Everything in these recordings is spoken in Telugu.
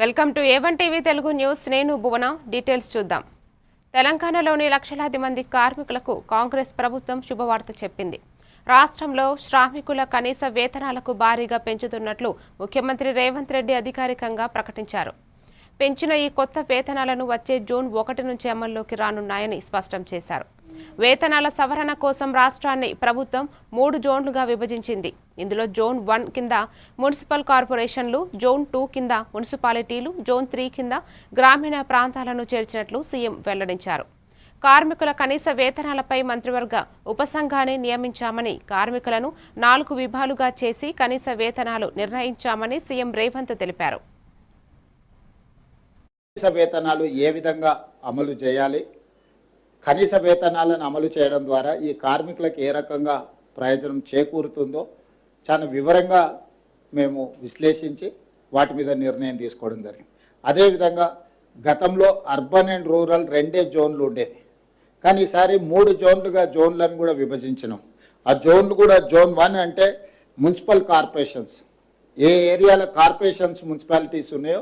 Welcome to A1 TV Telugu news. నేను భువన. డీటెయిల్స్ చూద్దాం. తెలంగాణలోని లక్షలాది మంది కార్మికులకు కాంగ్రెస్ ప్రభుత్వం శుభవార్త చెప్పింది. రాష్ట్రంలో శ్రామికుల కనీస వేతనాలకు భారీగా పెంచుతున్నట్లు ముఖ్యమంత్రి రేవంత్ రెడ్డి అధికారికంగా ప్రకటించారు. పెంచిన ఈ కొత్త వేతనాలను వచ్చే జూన్ 1 నుంచి అమల్లోకి రానున్నాయని స్పష్టం చేశారు. వేతనాల సవరణ కోసం రాష్ట్రాన్ని ప్రభుత్వం 3 జోన్లుగా విభజించింది. ఇందులో జోన్ 1 కింద మున్సిపల్ కార్పొరేషన్లు, జోన్ 2 కింద మున్సిపాలిటీలు, జోన్ 3 కింద గ్రామీణ ప్రాంతాలను చేర్చినట్లు సీఎం వెల్లడించారు. కార్మికుల కనీస వేతనాలపై మంత్రివర్గ ఉపసంఘాన్ని నియమించామని, కార్మికులను 4 విభాగాలుగా చేసి కనీస వేతనాలు నిర్ణయించామని సీఎం రేవంత్ తెలిపారు. కనీస వేతనాలు ఏ విధంగా అమలు చేయాలి, కనీస వేతనాలను అమలు చేయడం ద్వారా ఈ కార్మికులకు ఏ రకంగా ప్రయోజనం చేకూరుతుందో చాలా వివరంగా మేము విశ్లేషించి వాటి మీద నిర్ణయం తీసుకోవడం జరిగింది. అదేవిధంగా గతంలో అర్బన్ అండ్ రూరల్ 2 జోన్లు ఉండేది, కానీ ఈసారి 3 జోన్లుగా జోన్లను కూడా విభజించినాం. ఆ జోన్లు కూడా జోన్ 1 అంటే మున్సిపల్ కార్పొరేషన్స్, ఏ ఏరియాల కార్పొరేషన్స్ మున్సిపాలిటీస్ ఉన్నాయో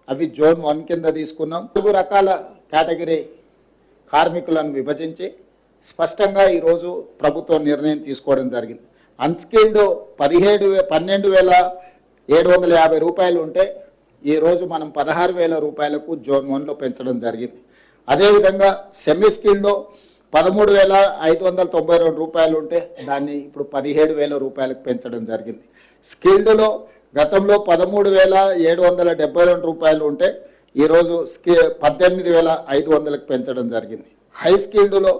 అవి జోన్ 1 కింద తీసుకున్నాం. 4 రకాల కేటగిరీ కార్మికులను విభజించి స్పష్టంగా ఈరోజు ప్రభుత్వం నిర్ణయం తీసుకోవడం జరిగింది. అన్స్కిల్డ్ 12,750 రూపాయలు ఉంటే ఈరోజు మనం 16,000 రూపాయలకు జోన్ 1లో పెంచడం జరిగింది. అదేవిధంగా సెమీ స్కిల్డ్లో 13,592 రూపాయలు ఉంటే దాన్ని ఇప్పుడు 17,000 రూపాయలకు పెంచడం జరిగింది. స్కిల్డ్లో గతంలో 13,772 రూపాయలు ఉంటే ఈరోజు 18,500లకు పెంచడం జరిగింది. హై స్కిల్డ్లో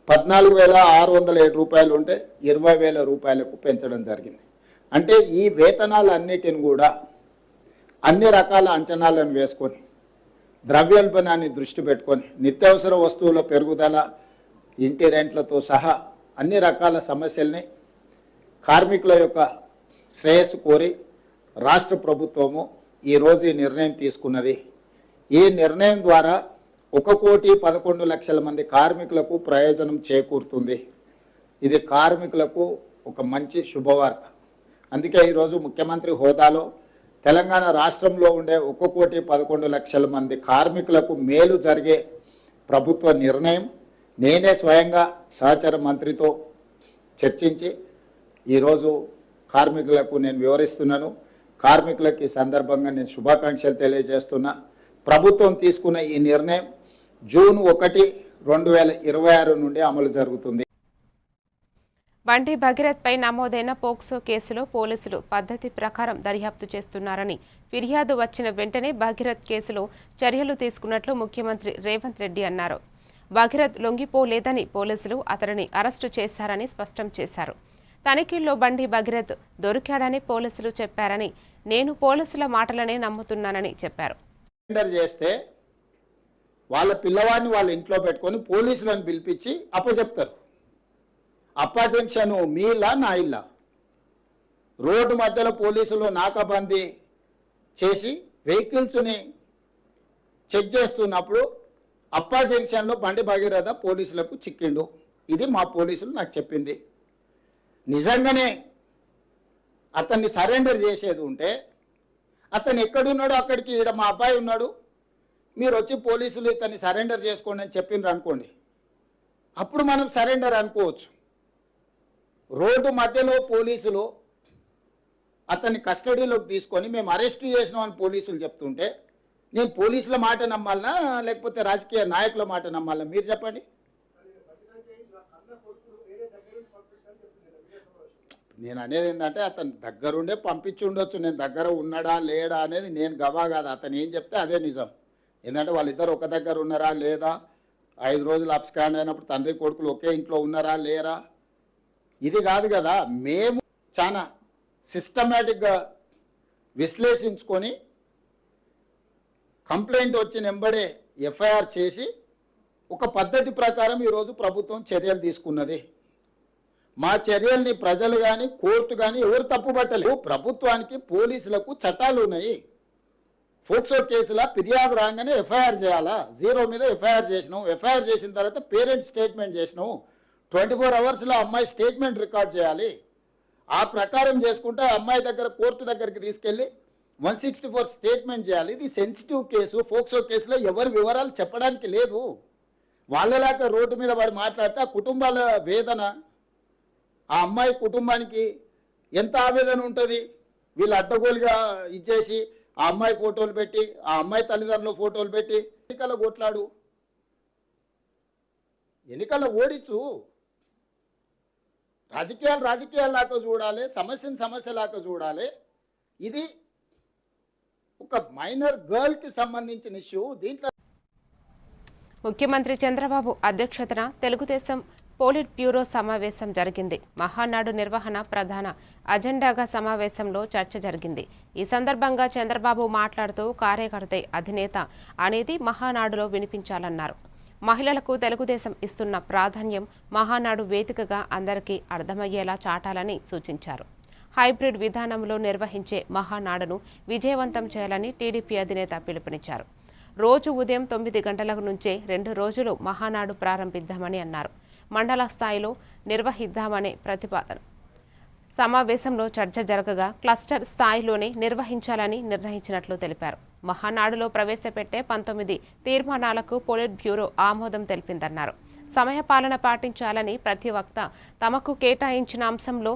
14,607 రూపాయలు ఉంటే 20,000 రూపాయలకు పెంచడం జరిగింది. అంటే ఈ వేతనాలన్నిటిని కూడా అన్ని రకాల అంచనాలను వేసుకొని, ద్రవ్యోల్బణాన్ని దృష్టి పెట్టుకొని, నిత్యావసర వస్తువుల పెరుగుదల, ఇంటి రెంట్లతో సహా అన్ని రకాల సమస్యల్ని కార్మికుల యొక్క శ్రేయస్సు కోరి రాష్ట్ర ప్రభుత్వము ఈరోజు ఈ నిర్ణయం తీసుకున్నది. ఈ నిర్ణయం ద్వారా 1,11,00,000 మంది కార్మికులకు ప్రయోజనం చేకూరుతుంది. ఇది కార్మికులకు ఒక మంచి శుభవార్త. అందుకే ఈరోజు ముఖ్యమంత్రి హోదాలో తెలంగాణ రాష్ట్రంలో ఉండే 1,11,00,000 మంది కార్మికులకు మేలు జరిగే ప్రభుత్వ నిర్ణయం నేనే స్వయంగా సహచర మంత్రితో చర్చించి ఈరోజు కార్మికులకు నేను వివరిస్తున్నాను. కార్మికులకు ఈ సందర్భంగా నేను శుభాకాంక్షలు తెలియజేస్తున్నా. ప్రభుత్వం తీసుకున్న ఈ నిర్ణయం జూన్ 1, 2026 నుండి అమలు జరుగుతుంది. బండి భగీరథ్ పై నమోదైన పోక్సో కేసులో పోలీసులు పద్ధతి ప్రకారం దర్యాప్తు చేస్తున్నారని, ఫిర్యాదు వచ్చిన వెంటనే భగీరథ్ కేసులో చర్యలు తీసుకున్నట్లు ముఖ్యమంత్రి రేవంత్ రెడ్డి అన్నారు. భగీరథ్ లొంగిపోలేదని పోలీసులు అతడిని అరెస్టు చేశారని స్పష్టం చేశారు. తనిఖీల్లో బండి భగీరథ్ దొరికాడని పోలీసులు చెప్పారని, నేను పోలీసుల మాటలనే నమ్ముతున్నానని చెప్పారు. చేస్తే వాళ్ళ పిల్లవాడిని వాళ్ళ ఇంట్లో పెట్టుకొని పోలీసులను పిలిపించి అప్పచెప్తారు. అప్పజెక్షన్ మీ ఇల్లా నా ఇల్లా? రోడ్డు మధ్యలో పోలీసులు నాకాబందీ చేసి వెహికల్స్ని చెక్ చేస్తున్నప్పుడు అప్పా జంక్షన్లో బండి భగీరథ పోలీసులకు చిక్కిండు. ఇది మా పోలీసులు నాకు చెప్పింది. నిజంగానే అతన్ని సరెండర్ చేసేది ఉంటే అతను ఎక్కడున్నాడో అక్కడికి, ఈడ మా అబ్బాయి ఉన్నాడు, మీరు వచ్చి పోలీసులు ఇతన్ని సరెండర్ చేసుకోండి అని చెప్పిండ్రు అనుకోండి, అప్పుడు మనం సరెండర్ అనుకోవచ్చు. రోడ్డు మధ్యలో పోలీసులు అతన్ని కస్టడీలోకి తీసుకొని మేము అరెస్ట్ చేసినామని పోలీసులు చెప్తుంటే నేను పోలీసుల మాట నమ్మాలనా లేకపోతే రాజకీయ నాయకుల మాట నమ్మాలనా? మీరు చెప్పండి. నేను అనేది ఏంటంటే అతను దగ్గరుండే పంపించి ఉండొచ్చు. నేను దగ్గర ఉన్నాడా లేడా అనేది నేను గవా కాదు. అతను ఏం చెప్తే అదే నిజం. ఏంటంటే వాళ్ళిద్దరు ఒక దగ్గర ఉన్నారా లేదా, 5 రోజులు అబ్స్కాండ్ అయినప్పుడు తండ్రి కొడుకులు ఒకే ఇంట్లో ఉన్నారా లేరా, ఇది కాదు కదా. మేము చాలా సిస్టమేటిక్గా విశ్లేషించుకొని కంప్లైంట్ వచ్చిన వెంబడే ఎఫ్ఐఆర్ చేసి ఒక పద్ధతి ప్రకారం ఈరోజు ప్రభుత్వం చర్యలు తీసుకున్నది. మా చర్యల్ని ప్రజలు కానీ కోర్టు కానీ ఎవరు తప్పుపట్టలేదు. ప్రభుత్వానికి పోలీసులకు చట్టాలు ఉన్నాయి. ఫోక్సో కేసులా ఫిర్యాదు రాగానే ఎఫ్ఐఆర్ చేయాలా? 0 మీద ఎఫ్ఐఆర్ చేసినాం. ఎఫ్ఐఆర్ చేసిన తర్వాత పేరెంట్ స్టేట్మెంట్ చేసినాం. 24 అవర్స్లో అమ్మాయి స్టేట్మెంట్ రికార్డ్ చేయాలి. ఆ ప్రకారం చేసుకుంటే అమ్మాయి దగ్గర కోర్టు దగ్గరికి తీసుకెళ్ళి 164 స్టేట్మెంట్ చేయాలి. ఇది సెన్సిటివ్ కేసు. ఫోక్సో కేసులో ఎవరి వివరాలు చెప్పడానికి లేదు. వాళ్ళలాగా రోడ్డు మీద వాడు మాట్లాడితే ఆ కుటుంబాల వేదన, ఆ అమ్మాయి కుటుంబానికి ఎంత ఆవేదన ఉంటుంది. వీళ్ళు అడ్డగోలుగా ఇచ్చేసి ఆ అమ్మాయి ఫోటోలు పెట్టి, ఆ అమ్మాయి తల్లిదండ్రుల ఫోటోలు పెట్టి ఎన్నికల్లో కొట్లాడు, ఎన్నికల్లో ఓడించు. రాజకీయాల్లాగా చూడాలి, సమస్యను సమస్యలాగా చూడాలి. ఇది ఒక మైనర్ గర్ల్ కి సంబంధించిన ఇష్యూ. దీంట్లో ముఖ్యమంత్రి చంద్రబాబు అధ్యక్షతన తెలుగుదేశం పోలిట్ బ్యూరో సమావేశం జరిగింది. మహానాడు నిర్వహణ ప్రధాన అజెండాగా సమావేశంలో చర్చ జరిగింది. ఈ సందర్భంగా చంద్రబాబు మాట్లాడుతూ కార్యకర్తే అధినేత అనేది మహానాడులో వినిపించాలన్నారు. మహిళలకు తెలుగుదేశం ఇస్తున్న ప్రాధాన్యం మహానాడు వేదికగా అందరికీ అర్థమయ్యేలా చాటాలని సూచించారు. హైబ్రిడ్ విధానంలో నిర్వహించే మహానాడును విజయవంతం చేయాలని టీడీపీ అధినేత పిలుపునిచ్చారు. రోజు ఉదయం 9 గంటల నుంచే 2 రోజులు మహానాడు ప్రారంభిద్దామని అన్నారు. మండల స్థాయిలో నిర్వహిద్దామనే ప్రతిపాదన సమావేశంలో చర్చ జరగగా క్లస్టర్ స్థాయిలోనే నిర్వహించాలని నిర్ణయించినట్లు తెలిపారు. మహానాడులో ప్రవేశపెట్టే 19 తీర్మానాలకు పోలిట్ బ్యూరో ఆమోదం తెలిపిందన్నారు. సమయపాలన పాటించాలని ప్రతి వక్త తమకు కేటాయించిన అంశంలో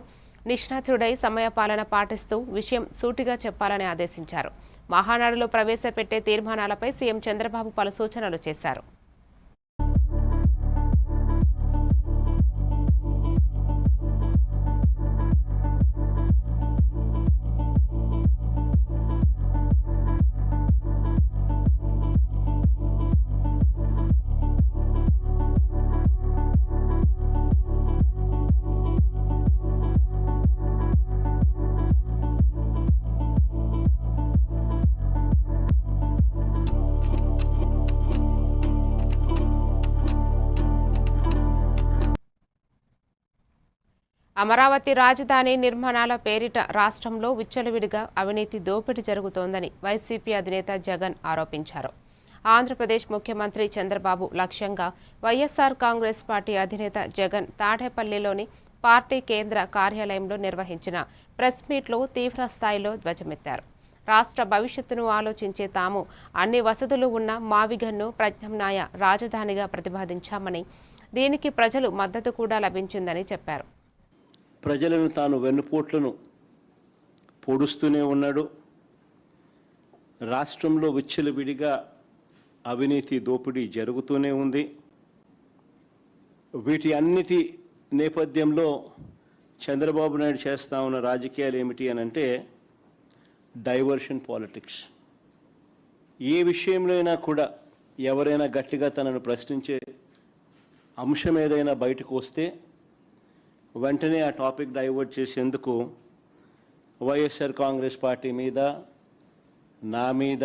నిష్ణాతుడై సమయపాలన పాటిస్తూ విషయం సూటిగా చెప్పాలని ఆదేశించారు. మహానాడులో ప్రవేశపెట్టే తీర్మానాలపై సీఎం చంద్రబాబు పలు సూచనలు చేశారు. అమరావతి రాజధాని నిర్మాణాల పేరిట రాష్ట్రంలో విచ్చలవిడిగా అవినీతి దోపిడీ జరుగుతోందని వైసీపీ అధినేత జగన్ ఆరోపించారు. ఆంధ్రప్రదేశ్ ముఖ్యమంత్రి చంద్రబాబు లక్ష్యంగా వైఎస్ఆర్ కాంగ్రెస్ పార్టీ అధినేత జగన్ తాడేపల్లిలోని పార్టీ కేంద్ర కార్యాలయంలో నిర్వహించిన ప్రెస్ మీట్లో తీవ్ర స్థాయిలో ధ్వజమెత్తారు. రాష్ట్ర భవిష్యత్తును ఆలోచించే తాము అన్ని వసతులు ఉన్న మావిగన్ను ప్రత్యామ్నాయ రాజధానిగా ప్రతిపాదించామని, దీనికి ప్రజలు మద్దతు కూడా లభించిందని చెప్పారు. ప్రజలను తాను వెన్నుపోట్లను పొడుస్తూనే ఉన్నాడు. రాష్ట్రంలో విచ్చలవిడిగా అవినీతి దోపిడీ జరుగుతూనే ఉంది. వీటి అన్నిటి నేపథ్యంలో చంద్రబాబు నాయుడు చేస్తూ ఉన్న రాజకీయాలు ఏమిటి అని అంటే డైవర్షన్ పాలిటిక్స్. ఏ విషయంలో అయినా కూడా ఎవరైనా గట్టిగా తనను ప్రశ్నించే అంశం ఏదైనా బయటకు వస్తే వెంటనే ఆ టాపిక్ డైవర్ట్ చేసేందుకు వైఎస్ఆర్ కాంగ్రెస్ పార్టీ మీద, నా మీద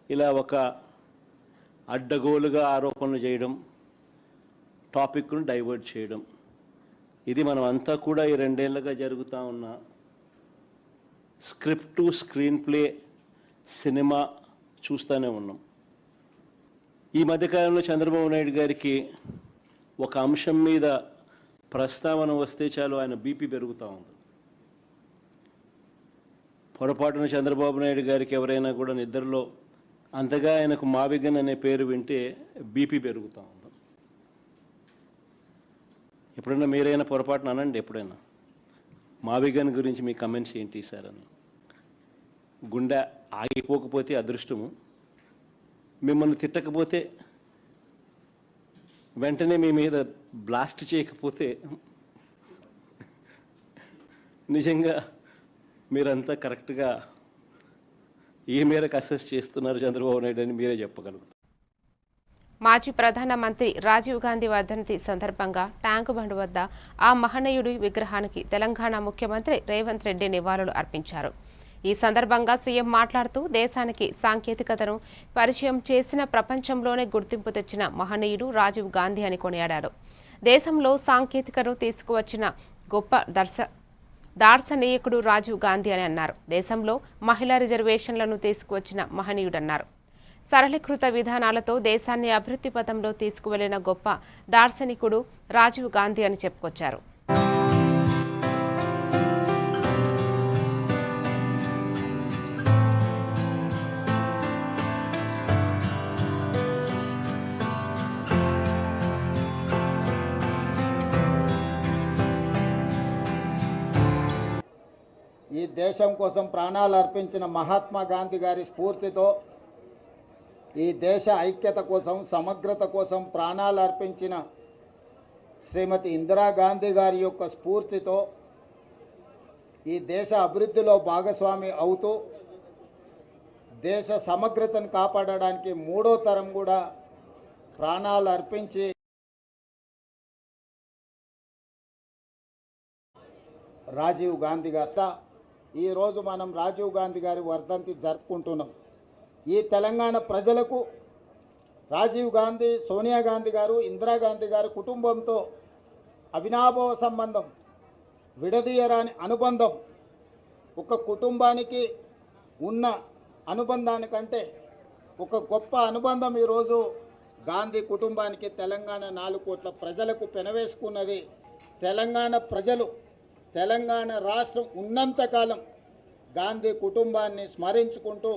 ఇలా ఒక అడ్డగోలుగా ఆరోపణలు చేయడం, టాపిక్ను డైవర్ట్ చేయడం, ఇది మనం అంతా కూడా ఈ 2 ఏళ్లుగా జరుగుతూ ఉన్న script to screen play cinema చూస్తూనే ఉన్నాం. ఈ మధ్యకాలంలో చంద్రబాబు నాయుడు గారికి ఒక అంశం మీద ప్రస్తావన వస్తే చాలు ఆయన బీపీ పెరుగుతూ ఉంది. పొరపాటున చంద్రబాబు నాయుడు గారికి ఎవరైనా కూడా నిద్రలో అంతగా ఆయనకు మావిగన్ అనే పేరు వింటే బీపీ పెరుగుతూ ఉంది. ఎప్పుడైనా మీరైనా పొరపాటున అనండి, ఎప్పుడైనా మావిగన్ గురించి మీ కమెంట్స్ ఏంటి సార్ అని. గుండె ఆగిపోకపోతే అదృష్టము, మిమ్మల్ని తిట్టకపోతే, వెంటనే మీ మీద బ్లాస్ట్ చేయకపోతే నిజంగా మీరంతా కరెక్ట్గా ఏ మేరకు అసెస్ చేస్తున్నారు చంద్రబాబు నాయుడు అని మీరే చెప్పగలుగుతారు. మాజీ ప్రధానమంత్రి రాజీవ్ గాంధీ వర్ధంతి సందర్భంగా ట్యాంకు బండ్ వద్ద ఆ మహనీయుడి విగ్రహానికి తెలంగాణ ముఖ్యమంత్రి రేవంత్ రెడ్డి నివాళులు అర్పించారు. ఈ సందర్భంగా సీఎం మాట్లాడుతూ దేశానికి సాంకేతికతను పరిచయం చేసిన, ప్రపంచంలోనే గుర్తింపు తెచ్చిన మహనీయుడు రాజీవ్ గాంధీ అని కొనియాడారు. దేశంలో సాంకేతికను తీసుకువచ్చిన గొప్ప దార్శనికుడు రాజీవ్ గాంధీ అని అన్నారు. దేశంలో మహిళా రిజర్వేషన్లను తీసుకువచ్చిన మహనీయుడన్నారు. సరళీకృత విధానాలతో దేశాన్ని అభివృద్ధి పథంలో తీసుకువెళ్లిన గొప్ప దార్శనికుడు రాజీవ్ గాంధీ అని చెప్పుకొచ్చారు. దేశం కోసం ప్రాణాలు అర్పించిన మహాత్మా గాంధీ గారి స్ఫూర్తితో, ఈ దేశ ఐక్యత కోసం, సమగ్రత కోసం ప్రాణాలు అర్పించిన శ్రీమతి ఇందిరాగాంధీ గారి యొక్క స్ఫూర్తితో ఈ దేశ అభివృద్ధిలో భాగస్వామి అవుతూ దేశ సమగ్రతను కాపాడడానికి మూడో తరం కూడా ప్రాణాలు అర్పించి రాజీవ్ గాంధీ గారు, ఈరోజు మనం రాజీవ్ గాంధీ గారి వర్ధంతి జరుపుకుంటున్నాం. ఈ తెలంగాణ ప్రజలకు రాజీవ్ గాంధీ, సోనియా గాంధీ గారు, ఇందిరాగాంధీ గారి కుటుంబంతో అవినాభావ సంబంధం, విడదీయరాని అనుబంధం. ఒక కుటుంబానికి ఉన్న అనుబంధానికంటే ఒక గొప్ప అనుబంధం ఈరోజు గాంధీ కుటుంబానికి, తెలంగాణ 4 కోట్ల ప్రజలకు పెనవేసుకున్నది. తెలంగాణ ప్రజలు, తెలంగాణ రాష్ట్రం ఉన్నంతకాలం గాంధీ కుటుంబాన్ని స్మరించుకుంటూ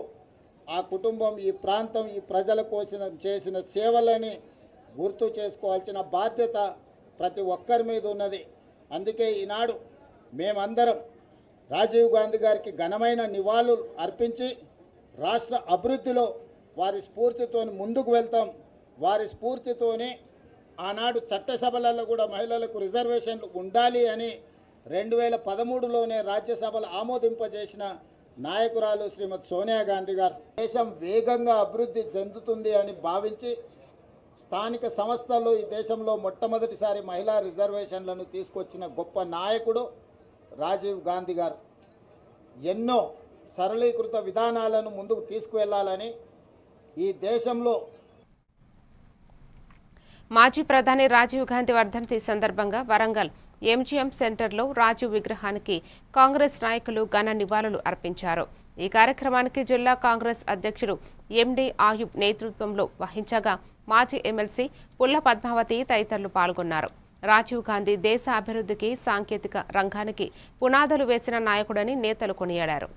ఆ కుటుంబం, ఈ ప్రాంతం, ఈ ప్రజల కోసం చేసిన సేవలని గుర్తు చేసుకోవాల్సిన బాధ్యత ప్రతి ఒక్కరి మీద ఉన్నది. అందుకే ఈనాడు మేమందరం రాజీవ్ గాంధీ గారికి ఘనమైన నివాళులు అర్పించి రాష్ట్ర అభివృద్ధిలో వారి స్ఫూర్తితో ముందుకు వెళ్తాం. వారి స్ఫూర్తితోనే ఆనాడు చట్టసభలలో కూడా మహిళలకు రిజర్వేషన్లు ఉండాలి అని 2013లోనే రాజ్యసభలో ఆమోదింపజేసిన నాయకురాలు శ్రీమతి సోనియా గాంధీ గారు. దేశం వేగంగా అభివృద్ధి చెందుతుంది అని భావించి స్థానిక సంస్థల్లో ఈ దేశంలో మొట్టమొదటిసారి మహిళా రిజర్వేషన్లను తీసుకొచ్చిన గొప్ప నాయకుడు రాజీవ్ గాంధీ గారు. ఎన్నో సరళీకృత విధానాలను ముందుకు తీసుకువెళ్లాలని ఈ దేశంలో మాజీ ప్రధాని రాజీవ్ గాంధీ వర్ధంతి సందర్భంగా వరంగల్ ఎంజీఎం సెంటర్లో రాజీవ్ విగ్రహానికి కాంగ్రెస్ నాయకులు ఘన నివాళులు అర్పించారు. ఈ కార్యక్రమానికి జిల్లా కాంగ్రెస్ అధ్యక్షుడు ఎండి ఆయుబ్ నేతృత్వంలో వహించగా మాజీ ఎమ్మెల్సీ పుల్ల పద్మావతి తదితరులు పాల్గొన్నారు. రాజీవ్ గాంధీ దేశ అభివృద్ధికి, సాంకేతిక రంగానికి పునాదులు వేసిన నాయకుడని నేతలు కొనియాడారు.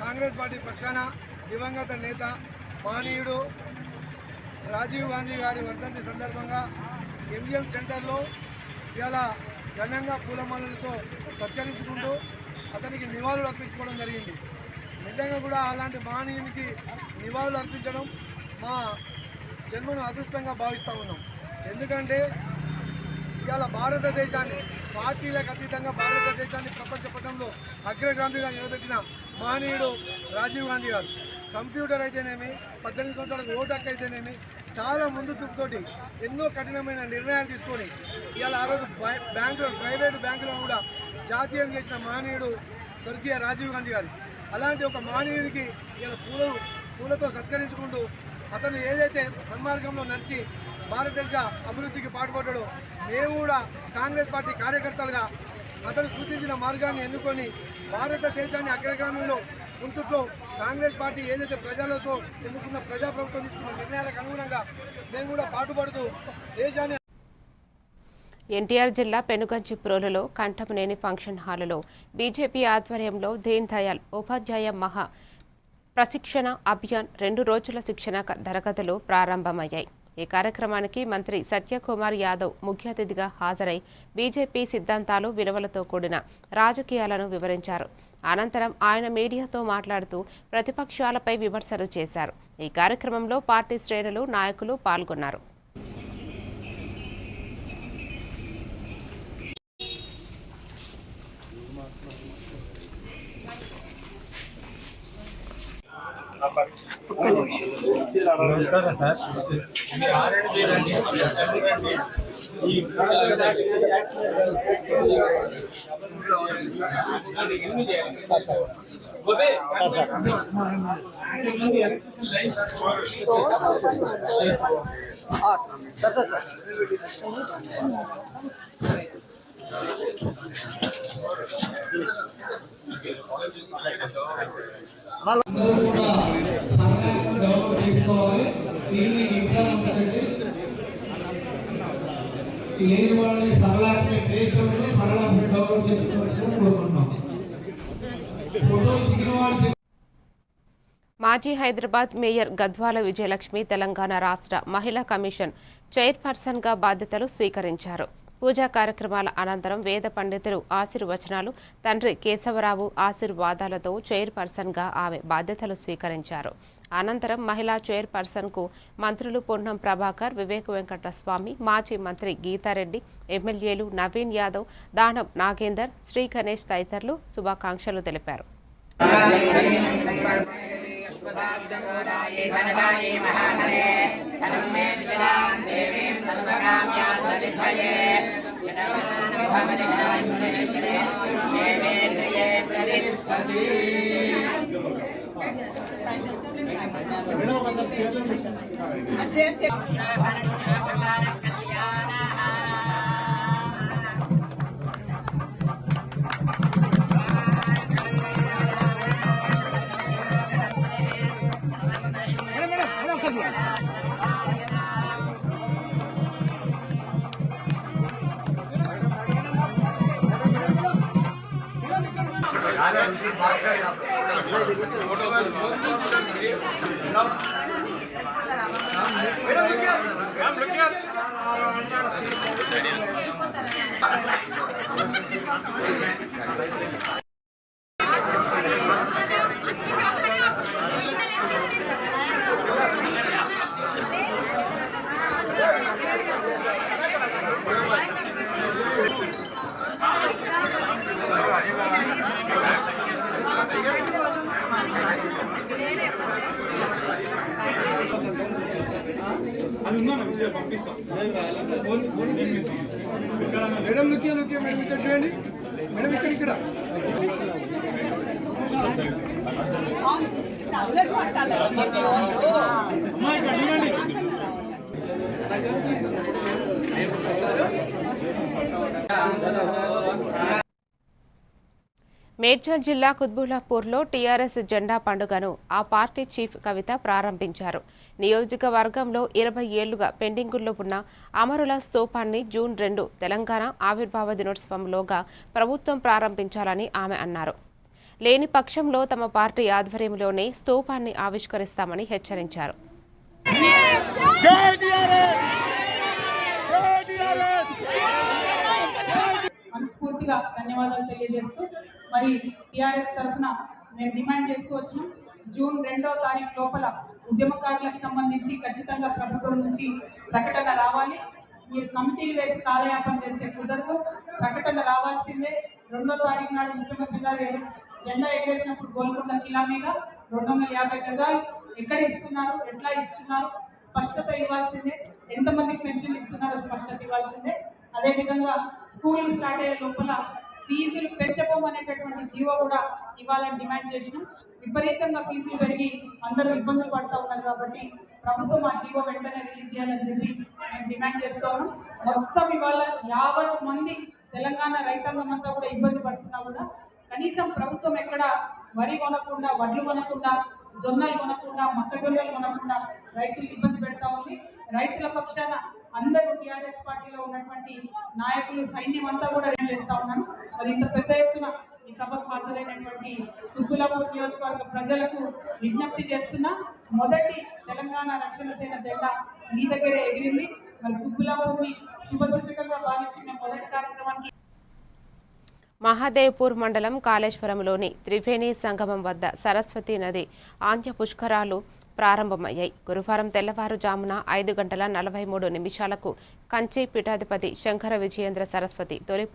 కాంగ్రెస్ పార్టీ పక్షాన దివంగత నేత మహనీయుడు రాజీవ్ గాంధీ గారి వర్ధంతి సందర్భంగా ఎంజిఎం సెంటర్లో ఇలా ఘనంగా పూలమాలలతో సత్కరించుకుంటూ అతనికి నివాళులు అర్పించుకోవడం జరిగింది. నిజంగా కూడా అలాంటి మహనీయునికి నివాళులు అర్పించడం మా జన్మను అదృష్టంగా భావిస్తూ ఉన్నాం. ఎందుకంటే ఇవాళ భారతదేశాన్ని, పార్టీలకు అతీతంగా భారతదేశాన్ని ప్రపంచ పటంలో అగ్రగామిగా నిలబెట్టిన మహనీయుడు రాజీవ్ గాంధీ గారు. కంప్యూటర్ అయితేనేమి, 18 సంవత్సరాలకు ఓటు హక్కు అయితేనేమి, చాలా ముందు చూపుతోటి ఎన్నో కఠినమైన నిర్ణయాలు తీసుకొని ఇవాళ ఆ రోజు ప్రైవేటు బ్యాంకులను కూడా జాతీయం చేసిన మహనీయుడు స్వర్గీయ రాజీవ్ గాంధీ గారు. అలాంటి ఒక మహనీయునికి ఇలా పూలతో సత్కరించుకుంటూ అతను ఏదైతే సన్మార్గంలో నడిచి భారతదేశ అభివృద్ధికి పాటుపడ్డాడో మేము కూడా కాంగ్రెస్ పార్టీ కార్యకర్తలుగా అతను సూచించిన మార్గాన్ని ఎన్నుకొని భారతదేశాన్ని అగ్రగామిలో ఉంచుట్లో కాంగ్రెస్ పార్టీ ఏదైతే ప్రజలతో ఎన్నుకున్న ప్రజాప్రభుత్వం తీసుకున్న నిర్ణయాలకు అనుగుణంగా మేము కూడా పాటుపడుతూ దేశాన్ని. ఎన్టీఆర్ జిల్లా పెనుగంచిప్రోలులో కంఠమనేని ఫంక్షన్ హాలులో బీజేపీ ఆధ్వర్యంలో దీన్ దయాళ్ ఉపాధ్యాయ మహా ప్రశిక్షణ అభియాన్ 2 రోజుల శిక్షణ తరగతులు ప్రారంభమయ్యాయి. ఈ కార్యక్రమానికి మంత్రి సత్యకుమార్ యాదవ్ ముఖ్య అతిథిగా హాజరై బీజేపీ సిద్ధాంతాలు, విలువలతో కూడిన రాజకీయాలను వివరించారు. అనంతరం ఆయన మీడియాతో మాట్లాడుతూ ప్రతిపక్షాలపై విమర్శలు చేశారు. ఈ కార్యక్రమంలో పార్టీ శ్రేణులు, నాయకులు పాల్గొన్నారు. ఈ లేని వాళ్ళని సరళాన్ని ప్లే స్టోర్లో సరళాన్ని డౌన్లోడ్ చేసుకోవాలని కోరుకుంటున్నాం. ఫోటోలు దిగిన వాళ్ళు మాజీ హైదరాబాద్ మేయర్ గద్వాల విజయలక్ష్మి తెలంగాణ రాష్ట్ర మహిళా కమిషన్ చైర్పర్సన్గా బాధ్యతలు స్వీకరించారు. పూజా కార్యక్రమాల అనంతరం వేద పండితులు ఆశీర్వచనాలు, తండ్రి కేశవరావు ఆశీర్వాదాలతో చైర్పర్సన్గా ఆమె బాధ్యతలు స్వీకరించారు. అనంతరం మహిళా చైర్పర్సన్కు మంత్రులు పొన్నం ప్రభాకర్, వివేక్ వెంకటస్వామి, మాజీ మంత్రి గీతారెడ్డి, ఎమ్మెల్యేలు నవీన్ యాదవ్, దానం నాగేందర్, శ్రీ గణేష్ తదితరులు శుభాకాంక్షలు తెలిపారు. అది ఉందా విజయ్ పంపిస్తాం. మేడం లుకే మేడం ఇక్కడ చూడండి మేడం ఇక్కడ మేడ్చల్ జిల్లా కుత్బుల్లాపూర్లో టీఆర్ఎస్ జెండా పండుగను ఆ పార్టీ చీఫ్ కవిత ప్రారంభించారు. నియోజకవర్గంలో 20 ఏళ్లుగా పెండింగుల్లో ఉన్న అమరుల స్తూపాన్ని జూన్ 2 తెలంగాణ ఆవిర్భావ దినోత్సవంలోగా ప్రభుత్వం ప్రారంభించాలని ఆమె అన్నారు. లేని పక్షంలో తమ పార్టీ ఆధ్వర్యంలోనే స్తూపాన్ని ఆవిష్కరిస్తామని హెచ్చరించారు. మనస్ఫూర్తిగా ధన్యవాదాలు తెలియజేస్తూ మరి టీఆర్ఎస్ తరఫున మేము డిమాండ్ చేస్తూ వచ్చినాం. జూన్ 2వ తారీఖు లోపల ఉద్యమకారులకు సంబంధించి ఖచ్చితంగా ప్రభుత్వం నుంచి ప్రకటన రావాలి. మీరు కమిటీలు వేసి కాలయాపన చేస్తే కుదరదు, ప్రకటన రావాల్సిందే. 2వ తారీఖు నాడు ముఖ్యమంత్రి గారు జెండా ఎగరేసినప్పుడు గోల్కొండ కిలా మీద 250 గజాలు ఎక్కడ ఇస్తున్నారు, ఎట్లా ఇస్తున్నారు స్పష్టత ఇవ్వాల్సిందే. ఎంతమందికి పెన్షన్ ఇస్తున్నారో స్పష్టత ఇవ్వాల్సిందే. అదేవిధంగా స్కూల్ స్టార్ట్ అయ్యే లోపల ఫీజులు పెంచబోమనేటటువంటి జీవో కూడా ఇవ్వాలని డిమాండ్ చేసినాం. విపరీతంగా ఫీజులు పెరిగి అందరూ ఇబ్బందులు పడుతూ ఉన్నారు కాబట్టి ప్రభుత్వం ఆ జీవో వెంటనే రిలీజ్ చేయాలని చెప్పి మేము డిమాండ్ చేస్తూ ఉన్నాం. మొత్తం ఇవాళ 50 మంది తెలంగాణ రైతాంగం అంతా కూడా ఇబ్బంది పడుతున్నా కూడా కనీసం ప్రభుత్వం ఎక్కడ వరి కొనకుండా, వడ్లు కొనకుండా, జొన్నలు కొనకుండా, మొక్కజొన్నలు కొనకుండా రైతులు ఇబ్బంది పెడతా ఉంది. రైతుల పక్షాన అందరూ టీఆర్ఎస్ పార్టీలో ఉన్నటువంటి నాయకులు, సైన్యం అంతా కూడా చేస్తా ఉన్నాను. మరి ఇంత పెద్ద ఎత్తున ఈ సభకు హాజరైనటువంటి కుత్బుల్లాపూర్ నియోజకవర్గ ప్రజలకు విజ్ఞప్తి చేస్తున్నా, మొదటి తెలంగాణ రక్షణ సేన జెండా మీ దగ్గరే ఎగిరింది. మరి కుత్బుల్లాపూర్ని శుభ సూచకంగా భావించి మేము మొదటి కార్యక్రమానికి మహాదేవ్పూర్ మండలం కాళేశ్వరంలోని త్రివేణి సంగమం వద్ద సరస్వతి నది ఆంధ్య పుష్కరాలు ప్రారంభమయ్యాయి. గురువారం తెల్లవారుజామున 5:43 కంచి పీఠాధిపతి శంకర విజయేంద్ర సరస్వతి తొలి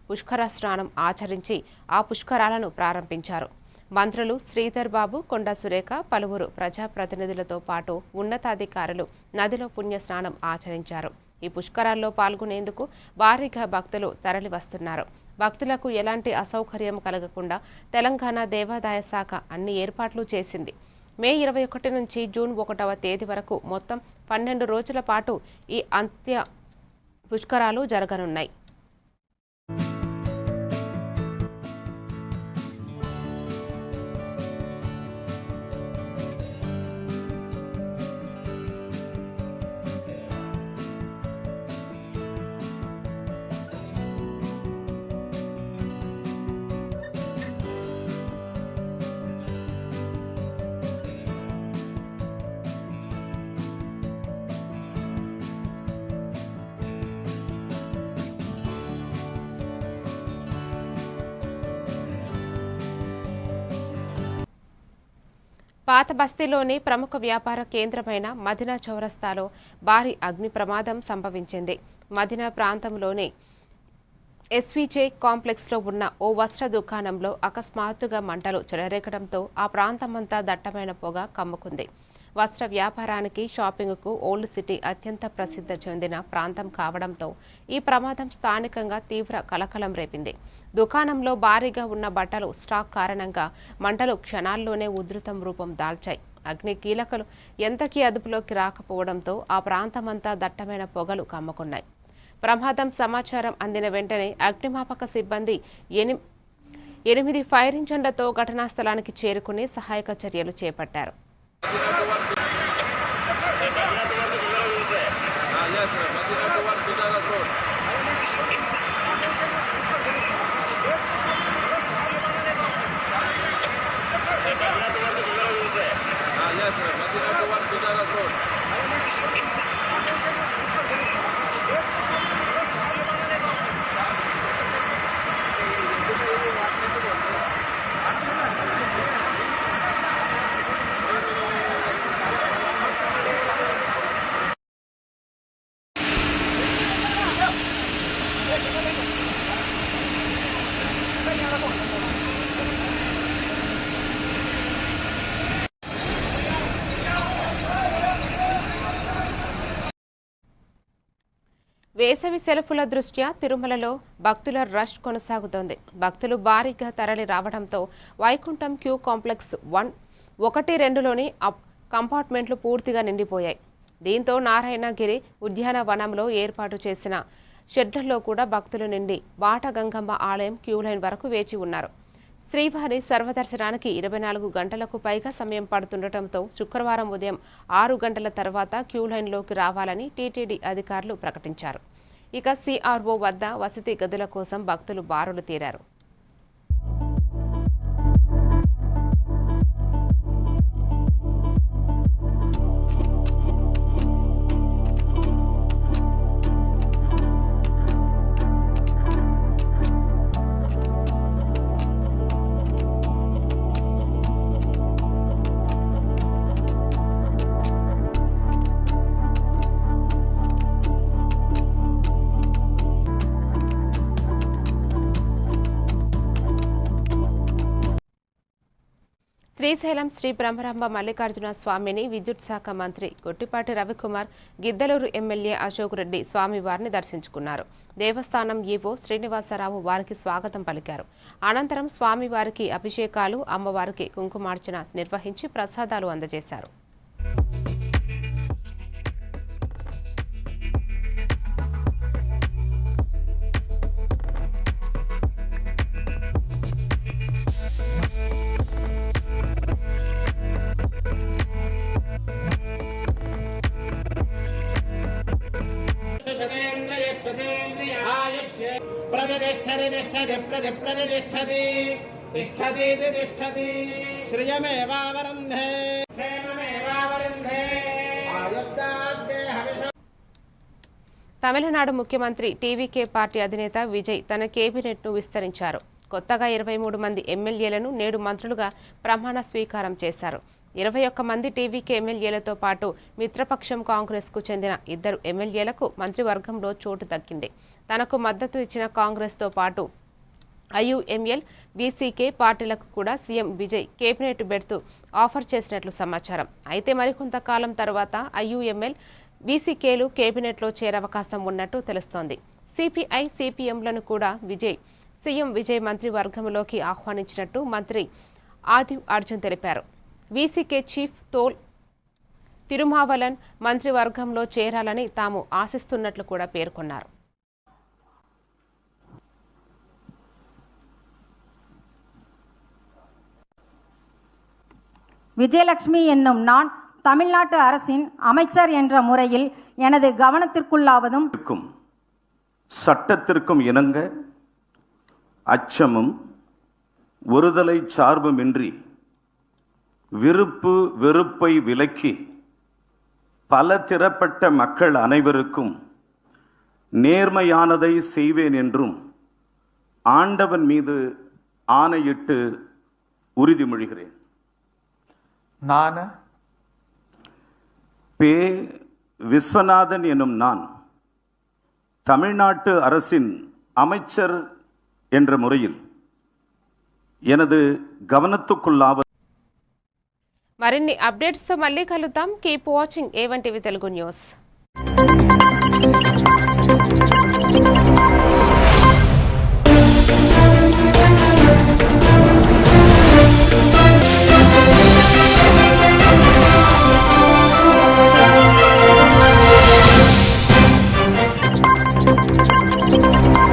పుష్కర స్నానం ఆచరించి ఆ పుష్కరాలను ప్రారంభించారు. మంత్రులు శ్రీధర్ బాబు, కొండా సురేఖ, పలువురు ప్రజాప్రతినిధులతో పాటు ఉన్నతాధికారులు నదిలో పుణ్యస్నానం ఆచరించారు. ఈ పుష్కరాల్లో పాల్గొనేందుకు భారీగా భక్తులు తరలివస్తున్నారు. భక్తులకు ఎలాంటి అసౌకర్యం కలగకుండా తెలంగాణ దేవాదాయ శాఖ అన్ని ఏర్పాట్లు చేసింది. మే 21 నుంచి జూన్ 1వ తేదీ వరకు మొత్తం 12 రోజుల పాటు ఈ అంత్య పుష్కరాలు జరగనున్నాయి. పాత బస్తీలోని ప్రముఖ వ్యాపార కేంద్రమైన మదీనా చౌరస్తాలో భారీ అగ్ని ప్రమాదం సంభవించింది. మదీనా ప్రాంతంలోని ఎస్వీజే కాంప్లెక్స్లో ఉన్న ఓ వస్త్ర దుకాణంలో అకస్మాత్తుగా మంటలు చెలరేగడంతో ఆ ప్రాంతమంతా దట్టమైన పొగ కమ్ముకుంది. వస్త్ర వ్యాపారానికి, షాపింగ్కు ఓల్డ్ సిటీ అత్యంత ప్రసిద్ధి చెందిన ప్రాంతం కావడంతో ఈ ప్రమాదం స్థానికంగా తీవ్ర కలకలం రేపింది. దుకాణంలో భారీగా ఉన్న బట్టలు స్టాక్ కారణంగా మంటలు క్షణాల్లోనే ఉధృతం రూపం దాల్చాయి. అగ్ని కీలకలు ఎంతకీ అదుపులోకి రాకపోవడంతో ఆ ప్రాంతమంతా దట్టమైన పొగలు కమ్ముకున్నాయి. ప్రమాదం సమాచారం అందిన వెంటనే అగ్నిమాపక సిబ్బంది 8 ఫైర్ ఇంజన్లతో ఘటనా స్థలానికి చేరుకుని సహాయక చర్యలు చేపట్టారు. వేసవి సెలవుల దృష్ట్యా తిరుమలలో భక్తుల రష్ కొనసాగుతోంది. భక్తులు భారీగా తరలి రావడంతో వైకుంఠం క్యూ కాంప్లెక్స్ 1-2లోని కంపార్ట్మెంట్లు పూర్తిగా నిండిపోయాయి. దీంతో నారాయణగిరి ఉద్యానవనంలో ఏర్పాటు చేసిన షెడ్లలో కూడా భక్తులు నిండి బాటగంగమ్మ ఆలయం క్యూ లైన్ వరకు వేచి ఉన్నారు. శ్రీవారి సర్వదర్శనానికి 24 గంటలకు పైగా సమయం పడుతుండటంతో శుక్రవారం ఉదయం 6 గంటల తర్వాత క్యూ లైన్లోకి రావాలని టీటీడీ అధికారులు ప్రకటించారు. ఇక సిఆర్ఓ వద్ద వసతి గదుల కోసం భక్తులు బారులు తీరారు. శ్రీశైలం శ్రీ బ్రహ్మరాంబ మల్లికార్జున స్వామిని విద్యుత్ శాఖ మంత్రి గొట్టిపాటి రవికుమార్, గిద్దలూరు ఎమ్మెల్యే అశోక్ రెడ్డి స్వామివారిని దర్శించుకున్నారు. దేవస్థానం ఈవో శ్రీనివాసరావు వారికి స్వాగతం పలికారు. అనంతరం స్వామివారికి అభిషేకాలు, అమ్మవారికి కుంకుమార్చన నిర్వహించి ప్రసాదాలు అందజేశారు. తమిళనాడు ముఖ్యమంత్రి టీవీకే పార్టీ అధినేత విజయ్ తన కేబినెట్ను విస్తరించారు. కొత్తగా 23 మంది ఎమ్మెల్యేలను నేడు మంత్రులుగా ప్రమాణ స్వీకారం చేశారు. 21 మంది టీవీకే ఎమ్మెల్యేలతో పాటు మిత్రపక్షం కాంగ్రెస్కు చెందిన 2 ఎమ్మెల్యేలకు మంత్రివర్గంలో చోటు దక్కింది. తనకు మద్దతు ఇచ్చిన కాంగ్రెస్తో పాటు ఐయుఎంఎల్, బీసీకే పార్టీలకు కూడా CM Vijay cabinet berth offer చేసినట్లు సమాచారం. అయితే మరికొంతకాలం తర్వాత ఐయుఎంఎల్, బీసీకేలు కేబినెట్లో చేరే అవకాశం ఉన్నట్టు తెలుస్తోంది. సిపిఐ, సిపిఎంలను కూడా సీఎం విజయ్ మంత్రివర్గంలోకి ఆహ్వానించినట్టు మంత్రి ఆదివ్ అర్జున్ తెలిపారు. వీసీకే చీఫ్ తోల్ తిరుమావలన్ మంత్రివర్గంలో చేరాలని తాము ఆశిస్తున్నట్లు కూడా పేర్కొన్నారు. விஜயலட்சுமி என்னும் நான் தமிழ்நாட்டு அரசின் அமைச்சர் என்ற முறையில் எனது கவனத்திற்குள்ளாவதும் சட்டத்திற்கும் இணங்க அச்சமும் ஒருதலை சார்புமின்றி விருப்பு வெறுப்பை விலக்கி பல திறப்பட்ட மக்கள் அனைவருக்கும் நேர்மையானதை செய்வேன் என்றும் ஆண்டவன் மீது ஆணையிட்டு உறுதிமொழிகிறேன். நான் பே விஸ்வநாதன் எனும் நான் தமிழ்நாட்டு அரசின் அமைச்சர் என்ற முறையில் எனது கவனத்துக்குள்ளாவது మరిన్ని అప్డేట్స్తో మళ్ళీ కలుద్దాం. Keep watching A1 TV Telugu news.